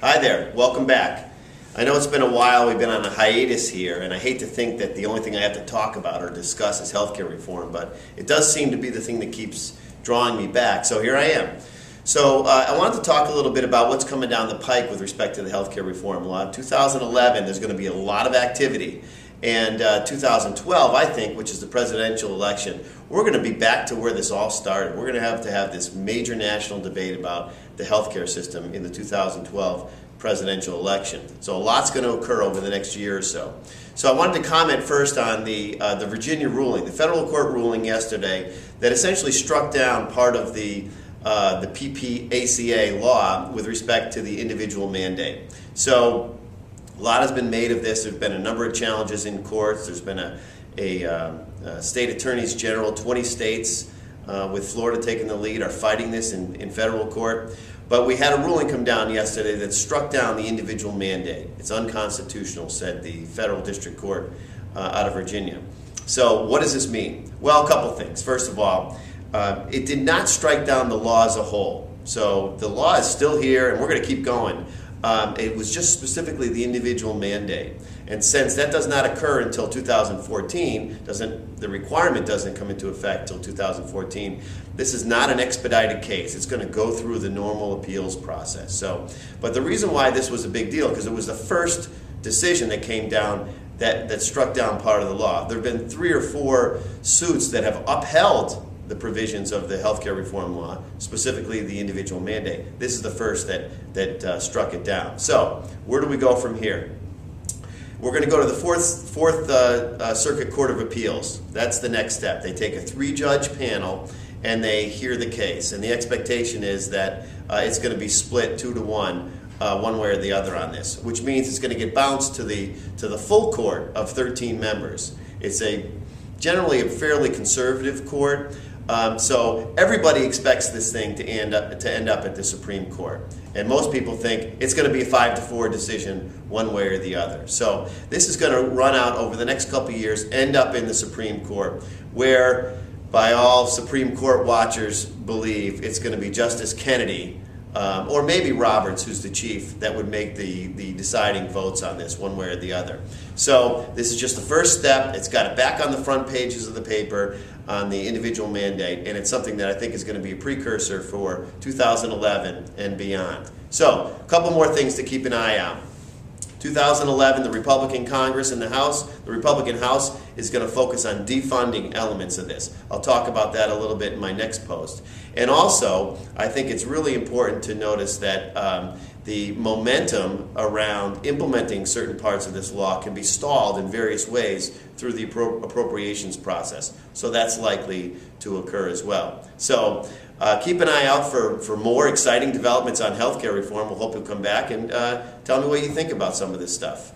Hi there, welcome back. I know it's been a while, we've been on a hiatus here, and I hate to think that the only thing I have to talk about or discuss is healthcare reform, but it does seem to be the thing that keeps drawing me back, so here I am. So I wanted to talk a little bit about what's coming down the pike with respect to the healthcare reform law. 2011, there's going to be a lot of activity, and 2012, I think, which is the presidential election, we're going to be back to where this all started. We're going to have this major national debate about the healthcare system in the 2012 presidential election. So a lot's going to occur over the next year or so. So I wanted to comment first on the Virginia ruling, the federal court ruling yesterday that essentially struck down part of the PPACA law with respect to the individual mandate. So a lot has been made of this. There's been a number of challenges in courts. There's been a state attorneys general, 20 states with Florida taking the lead are fighting this in federal court. But we had a ruling come down yesterday that struck down the individual mandate. It's unconstitutional, said the federal district court out of Virginia. So what does this mean? Well, a couple things. First of all, it did not strike down the law as a whole. So the law is still here, and we're going to keep going. It was just specifically the individual mandate. And since that does not occur until 2014, the requirement doesn't come into effect until 2014, this is not an expedited case. It's going to go through the normal appeals process. But the reason why this was a big deal, because it was the first decision that came down that struck down part of the law. There have been 3 or 4 suits that have upheld the provisions of the healthcare reform law, specifically the individual mandate. This is the first that struck it down. So where do we go from here? We're going to go to the Fourth Circuit Court of Appeals. That's the next step. They take a 3-judge panel and they hear the case. And the expectation is that it's going to be split 2-1, one way or the other on this, which means it's going to get bounced to the full court of 13 members. It's generally a fairly conservative court. So everybody expects this thing to end up at the Supreme Court. And most people think it's going to be a 5-4 decision one way or the other. So this is going to run out over the next couple of years, end up in the Supreme Court, where by all Supreme Court watchers believe it's going to be Justice Kennedy or maybe Roberts, who's the chief, that would make the deciding votes on this one way or the other. So this is just the first step. It's got it back on the front pages of the paper on the individual mandate, and it's something that I think is going to be a precursor for 2011 and beyond. So a couple more things to keep an eye out. 2011, the Republican Congress and the House, the Republican House is going to focus on defunding elements of this. I'll talk about that a little bit in my next post. And also, I think it's really important to notice that the momentum around implementing certain parts of this law can be stalled in various ways through the appropriations process. So that's likely to occur as well. So keep an eye out for more exciting developments on healthcare reform. We'll hope you'll come back and tell me what you think about some of this stuff.